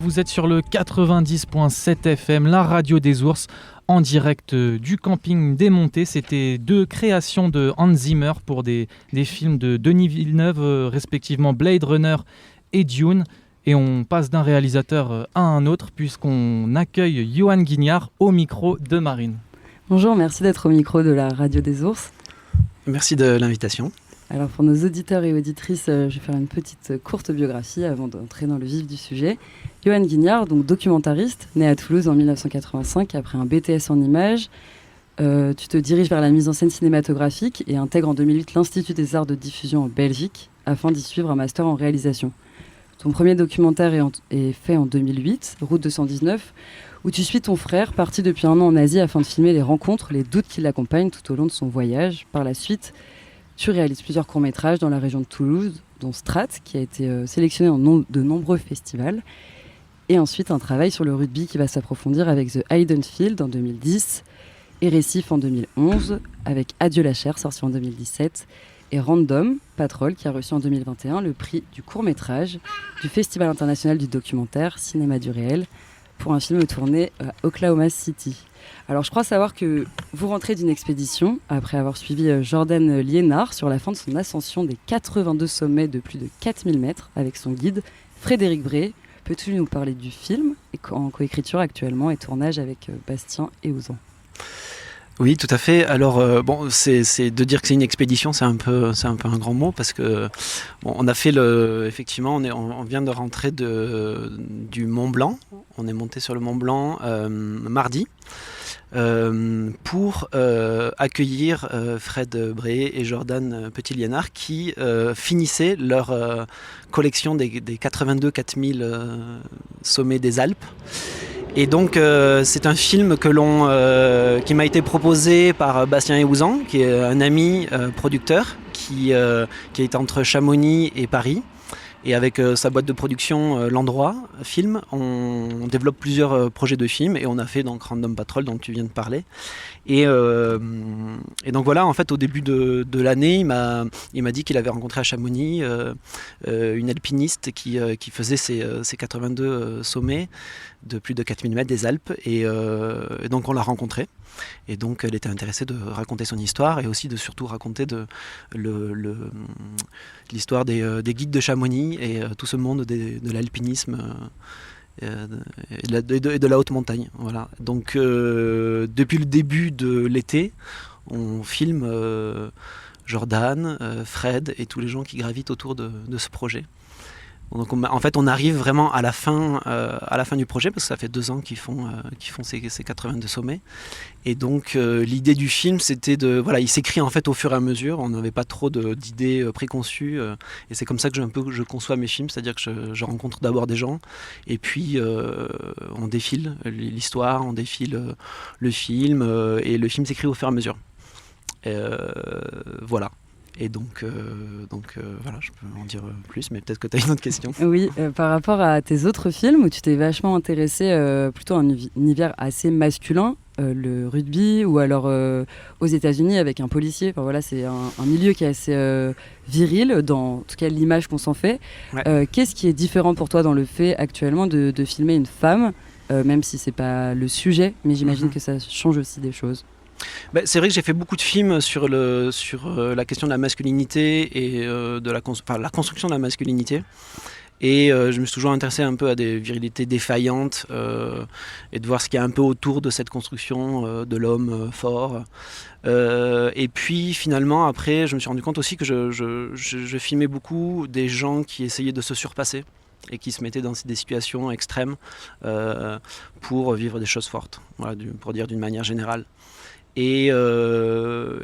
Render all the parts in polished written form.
Vous êtes sur le 90.7 FM, la radio des ours, en direct du camping démonté. C'était deux créations de Hans Zimmer pour des films de Denis Villeneuve, respectivement Blade Runner et Dune. Et on passe d'un réalisateur à un autre puisqu'on accueille Johan Guignard au micro de Marine. Bonjour, merci d'être au micro de la radio des ours. Merci de l'invitation. Alors pour nos auditeurs et auditrices, je vais faire une petite courte biographie avant d'entrer dans le vif du sujet. Johan Guignard, donc documentariste, né à Toulouse en 1985 après un BTS en images. Tu te diriges vers la mise en scène cinématographique et intègres en 2008 l'Institut des arts de diffusion en Belgique afin d'y suivre un master en réalisation. Ton premier documentaire est fait en 2008, Route 219, où tu suis ton frère, parti depuis un an en Asie afin de filmer les rencontres, les doutes qui l'accompagnent tout au long de son voyage. Par la suite, tu réalises plusieurs courts-métrages dans la région de Toulouse, dont Strat, qui a été sélectionné dans de nombreux festivals. Et ensuite, un travail sur le rugby qui va s'approfondir avec The Hayden Field en 2010, et Récif en 2011, avec Adieu la chair, sorti en 2017, et Random Patrol, qui a reçu en 2021 le prix du court-métrage du Festival international du documentaire Cinéma du réel, pour un film tourné à Oklahoma City. Alors je crois savoir que vous rentrez d'une expédition après avoir suivi Jordan Liénard sur la fin de son ascension des 82 sommets de plus de 4000 mètres avec son guide Frédéric Bray. Peux-tu nous parler du film en coécriture actuellement et tournage avec Bastien et Ouzan? Oui, tout à fait. Alors, c'est de dire que c'est une expédition, c'est un peu un grand mot parce que on a fait effectivement, on vient de rentrer du Mont Blanc. On est monté sur le Mont Blanc mardi pour accueillir Fred Bray et Jordan Petit-Liénard qui finissaient leur collection des 82 4000 sommets des Alpes. Et donc c'est un film qui m'a été proposé par Bastien et Ouzan, qui est un ami producteur qui est entre Chamonix et Paris. Et avec sa boîte de production L'Endroit Film, on développe plusieurs projets de films et on a fait donc Random Patrol dont tu viens de parler. Et donc voilà, en fait au début de l'année, il m'a dit qu'il avait rencontré à Chamonix une alpiniste qui faisait ses 82 sommets de plus de 4000 mètres des Alpes et donc on l'a rencontrée. Et donc elle était intéressée de raconter son histoire et aussi de surtout raconter l'histoire des guides de Chamonix et tout ce monde de l'alpinisme et de la haute montagne. Voilà. Donc depuis le début de l'été, on filme Jordan, Fred et tous les gens qui gravitent autour de ce projet. Donc en fait on arrive vraiment à la fin du projet parce que ça fait 2 ans qu'ils font ces 82 sommets et donc l'idée du film c'était il s'écrit en fait au fur et à mesure, on n'avait pas trop d'idées préconçues et c'est comme ça que je conçois mes films, c'est-à-dire que je rencontre d'abord des gens et puis on défile l'histoire, on défile le film et le film s'écrit au fur et à mesure. Voilà. Et donc voilà, je peux en dire plus, mais peut-être que tu as une autre question. Oui, par rapport à tes autres films où tu t'es vachement intéressé plutôt à un univers assez masculin, le rugby, ou alors aux États-Unis avec un policier. Enfin, voilà, c'est un milieu qui est assez viril, dans en tout cas l'image qu'on s'en fait. Ouais. Qu'est-ce qui est différent pour toi dans le fait actuellement de filmer une femme, même si c'est pas le sujet, mais j'imagine que ça change aussi des choses. C'est vrai que j'ai fait beaucoup de films sur la question de la masculinité et de la construction de la masculinité. Et je me suis toujours intéressé un peu à des virilités défaillantes et de voir ce qu'il y a un peu autour de cette construction de l'homme fort. Et puis finalement après je me suis rendu compte aussi que je filmais beaucoup des gens qui essayaient de se surpasser et qui se mettaient dans des situations extrêmes pour vivre des choses fortes, voilà, pour dire d'une manière générale. Et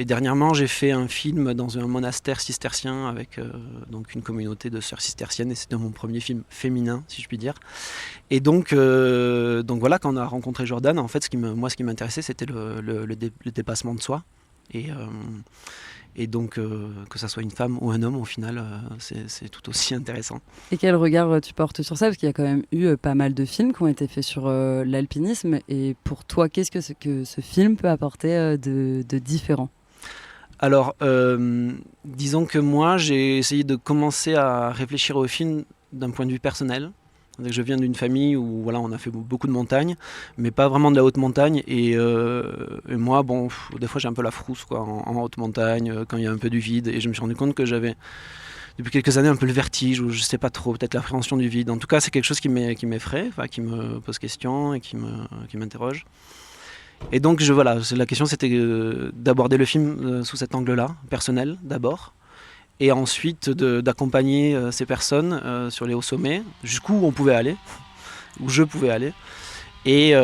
dernièrement, j'ai fait un film dans un monastère cistercien avec donc une communauté de sœurs cisterciennes et c'était mon premier film féminin, si je puis dire. Et donc voilà, quand on a rencontré Jordan, en fait, ce qui m'intéressait, c'était le dépassement de soi. Et donc, que ça soit une femme ou un homme, au final, c'est tout aussi intéressant. Et quel regard tu portes sur ça? Parce qu'il y a quand même eu pas mal de films qui ont été faits sur l'alpinisme. Et pour toi, qu'est-ce que ce film peut apporter de différent? Alors, disons que moi, j'ai essayé de commencer à réfléchir au film d'un point de vue personnel. Je viens d'une famille où voilà, on a fait beaucoup de montagnes, mais pas vraiment de la haute montagne. Et moi, bon, des fois j'ai un peu la frousse quoi, en haute montagne, quand il y a un peu du vide. Et je me suis rendu compte que j'avais depuis quelques années un peu le vertige, ou je sais pas trop, peut-être l'appréhension du vide. En tout cas, c'est quelque chose qui m'effraie, qui me pose question et qui m'interroge. Et donc voilà, la question c'était d'aborder le film sous cet angle-là, personnel d'abord, et ensuite d'accompagner ces personnes sur les hauts sommets, jusqu'où on pouvait aller, où je pouvais aller. Et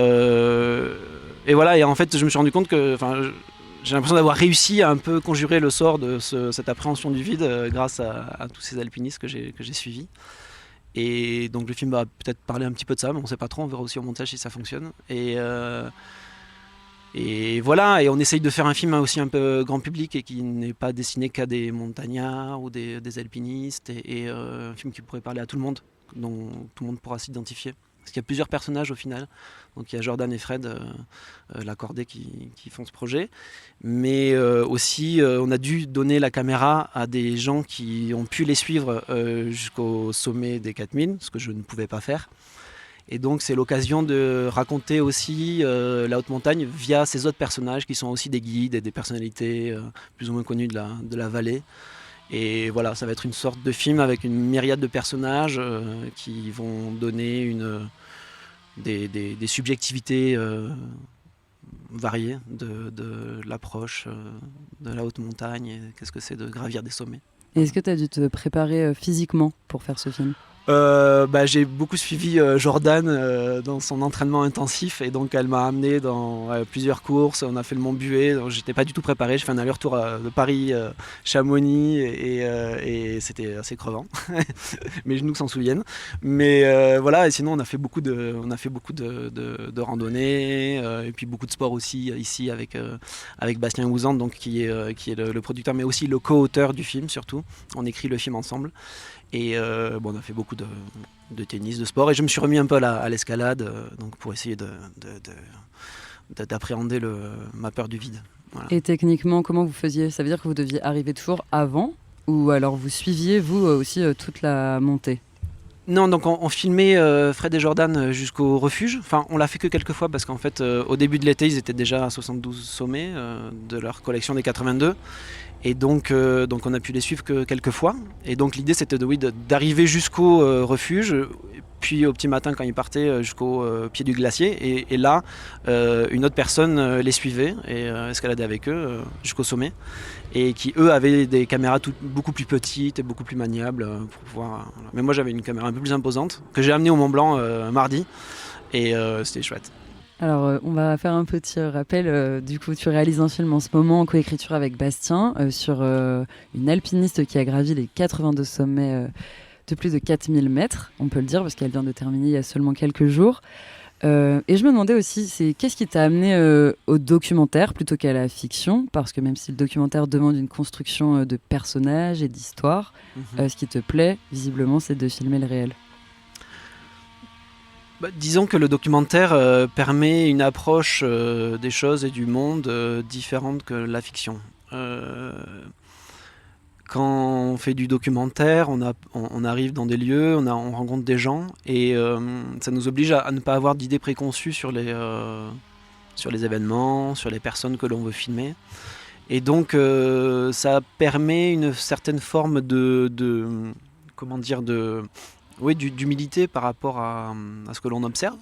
voilà, et en fait je me suis rendu compte que j'ai l'impression d'avoir réussi à un peu conjurer le sort de cette appréhension du vide grâce à tous ces alpinistes que j'ai suivis. Et donc le film va peut-être parler un petit peu de ça, mais on ne sait pas trop, on verra aussi au montage si ça fonctionne. Et voilà, et on essaye de faire un film aussi un peu grand public et qui n'est pas destiné qu'à des montagnards ou des alpinistes, et un film qui pourrait parler à tout le monde, dont tout le monde pourra s'identifier. Parce qu'il y a plusieurs personnages au final. Donc il y a Jordan et Fred, l'accordé, qui font ce projet. Mais aussi, on a dû donner la caméra à des gens qui ont pu les suivre jusqu'au sommet des 4000, ce que je ne pouvais pas faire. Et donc c'est l'occasion de raconter aussi la haute montagne via ces autres personnages qui sont aussi des guides et des personnalités plus ou moins connues de la vallée. Et voilà, ça va être une sorte de film avec une myriade de personnages qui vont donner des subjectivités variées de l'approche de la haute montagne et qu'est-ce que c'est de gravir des sommets. Et est-ce que tu as dû te préparer physiquement pour faire ce film ? J'ai beaucoup suivi Jordan dans son entraînement intensif, et donc elle m'a amené dans plusieurs courses. On a fait le Mont Buet, donc j'étais pas du tout préparé. J'ai fait un aller-retour de Paris Chamonix et c'était assez crevant. Mes genoux s'en souviennent. Mais voilà, et sinon on a fait beaucoup de randonnées et puis beaucoup de sport aussi ici avec Bastien Ouzan, donc qui est le producteur, mais aussi le co-auteur du film surtout. On écrit le film ensemble. Et on a fait beaucoup de tennis, de sport, et je me suis remis un peu à l'escalade, donc pour essayer d'appréhender ma peur du vide. Voilà. Et techniquement, comment vous faisiez ? Ça veut dire que vous deviez arriver toujours avant, ou alors vous suiviez vous aussi toute la montée ? Non, donc on filmait Fred et Jordan jusqu'au refuge. Enfin, on l'a fait que quelques fois parce qu'en fait, au début de l'été, ils étaient déjà à 72 sommets de leur collection des 82. Et donc on a pu les suivre que quelques fois. Et donc l'idée c'était d'arriver jusqu'au refuge, puis au petit matin quand ils partaient jusqu'au pied du glacier. Et là, une autre personne les suivait et escaladait avec eux jusqu'au sommet. Et qui eux avaient des caméras beaucoup plus petites et beaucoup plus maniables pour pouvoir. Voilà. Mais moi j'avais une caméra un peu plus imposante que j'ai amenée au Mont Blanc mardi. Et c'était chouette. Alors, on va faire un petit rappel. Du coup, tu réalises un film en ce moment en coécriture avec Bastien sur une alpiniste qui a gravi les 82 sommets de plus de 4000 mètres, on peut le dire, parce qu'elle vient de terminer il y a seulement quelques jours. Et je me demandais aussi, qu'est-ce qui t'a amené au documentaire plutôt qu'à la fiction ? Parce que même si le documentaire demande une construction de personnages et d'histoire, ce qui te plaît, visiblement, c'est de filmer le réel. Disons que le documentaire permet une approche des choses et du monde différente que la fiction. Quand on fait du documentaire, on arrive dans des lieux, on rencontre des gens, et ça nous oblige à ne pas avoir d'idées préconçues sur les événements, sur les personnes que l'on veut filmer. Et donc ça permet une certaine forme d'humilité par rapport à ce que l'on observe,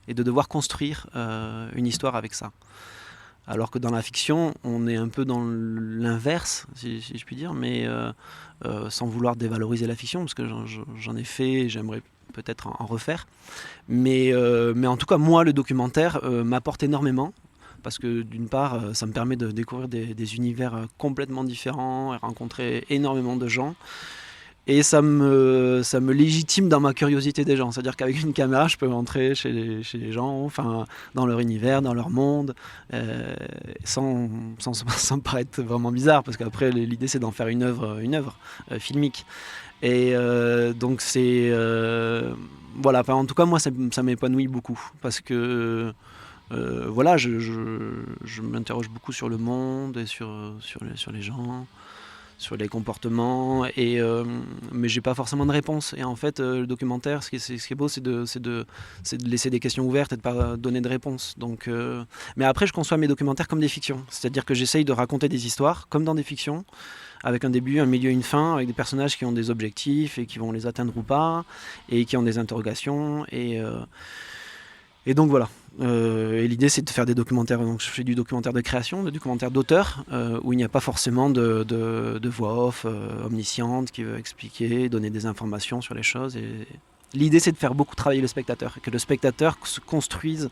et de devoir construire une histoire avec ça. Alors que dans la fiction, on est un peu dans l'inverse, si je puis dire, mais sans vouloir dévaloriser la fiction, parce que j'en ai fait et j'aimerais peut-être en refaire. Mais en tout cas, moi, le documentaire m'apporte énormément, parce que d'une part, ça me permet de découvrir des univers complètement différents et rencontrer énormément de gens. Et ça me légitime dans ma curiosité des gens. C'est-à-dire qu'avec une caméra, je peux entrer chez les gens, enfin, dans leur univers, dans leur monde, sans paraître vraiment bizarre, parce qu'après, l'idée, c'est d'en faire une œuvre filmique. Et donc, c'est... voilà, enfin, en tout cas, moi, ça m'épanouit beaucoup, parce que... je m'interroge beaucoup sur le monde et sur les gens, sur les comportements, mais j'ai pas forcément de réponse. Et en fait, le documentaire, ce qui est beau, c'est de laisser des questions ouvertes et de pas donner de réponse. Donc, mais après, je conçois mes documentaires comme des fictions. C'est-à-dire que j'essaye de raconter des histoires comme dans des fictions, avec un début, un milieu, une fin, avec des personnages qui ont des objectifs et qui vont les atteindre ou pas, et qui ont des interrogations. Et donc voilà. Et l'idée, c'est de faire des documentaires. Donc je fais du documentaire de création, du documentaire d'auteur, où il n'y a pas forcément de voix off omnisciente qui veut expliquer, donner des informations sur les choses. Et l'idée, c'est de faire beaucoup travailler le spectateur, que le spectateur se construise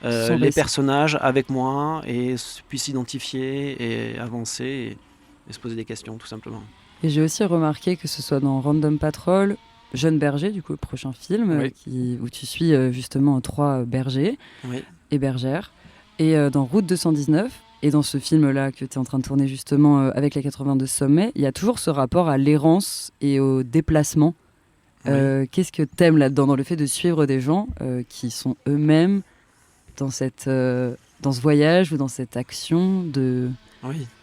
les personnages avec moi et puisse s'identifier et avancer et se poser des questions, tout simplement. Et j'ai aussi remarqué que ce soit dans Random Patrol, Jeune berger, du coup, le prochain film, Oui. où tu suis justement 3 bergers Oui. et bergères. Et dans Route 219, et dans ce film-là que tu es en train de tourner justement avec la 82 Sommet, il y a toujours ce rapport à l'errance et au déplacement. Oui. Qu'est-ce que t'aimes là-dedans, dans le fait de suivre des gens qui sont eux-mêmes dans ce voyage ou dans cette action de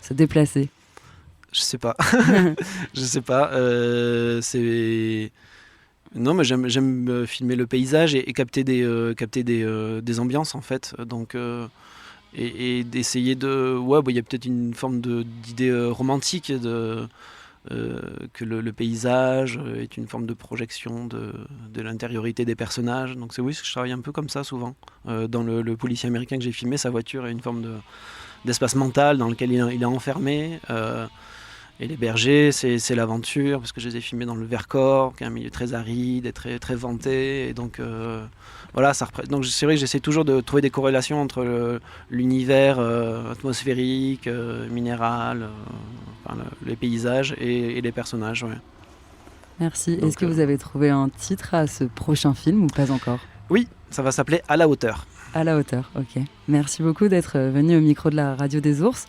se déplacer? Je sais pas. Je sais pas. Non, mais j'aime filmer le paysage et capter des ambiances en fait. Donc, et d'essayer de. Ouais, il y a peut-être une forme d'idée romantique que le paysage est une forme de projection de l'intériorité des personnages. Donc, oui, je travaille un peu comme ça souvent. Dans le policier américain que j'ai filmé, sa voiture est une forme d'espace mental dans lequel il est enfermé. Et les bergers, c'est l'aventure, parce que je les ai filmés dans le Vercors, qui est un milieu très aride et très, très venté. Et donc, voilà, donc c'est vrai que j'essaie toujours de trouver des corrélations entre l'univers atmosphérique, minéral, les paysages et les personnages. Ouais. Merci. Donc, est-ce que vous avez trouvé un titre à ce prochain film ou pas encore? Oui, ça va s'appeler À la hauteur. À la hauteur, ok. Merci beaucoup d'être venu au micro de la Radio des Ours.